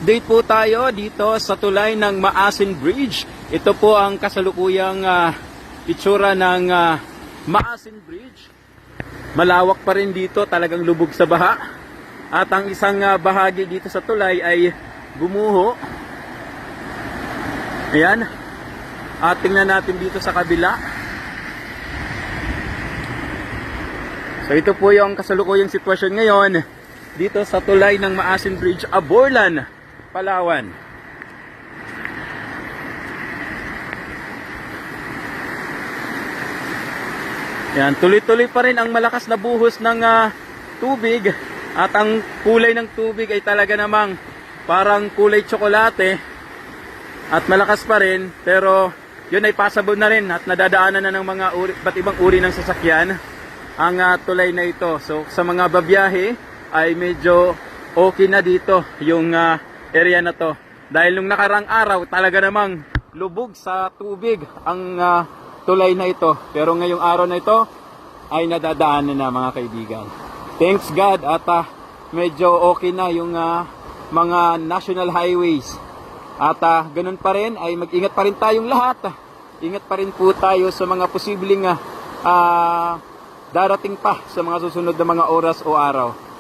Update po tayo dito sa tulay ng Maasin Bridge. Ito po ang kasalukuyang itsura ng Maasin Bridge. Malawak pa rin dito, talagang lubog sa baha. At ang isang bahagi dito sa tulay ay gumuho. Ayan. At tingnan natin dito sa kabila. So ito po yung kasalukuyang sitwasyon ngayon dito sa tulay ng Maasin Bridge, Aborlan, Palawan. Yan, tuloy-tuloy pa rin ang malakas na buhos ng tubig at ang kulay ng tubig ay talaga namang parang kulay tsokolate at malakas pa rin, pero yun ay passable na rin at nadadaanan na ng mga iba't ibang uri ng sasakyan ang tulay na ito. So sa mga babiyahe ay medyo okay na dito yung area na to. Dahil nung nakarang araw talaga namang lubog sa tubig ang tulay na ito. Pero ngayong araw na ito ay nadadaanan na mga kaibigan. Thanks God at medyo okay na yung mga national highways. At ganun pa rin ay mag-ingat pa rin tayong lahat. Ingat pa rin po tayo sa mga posibleng darating pa sa mga susunod na mga oras o araw.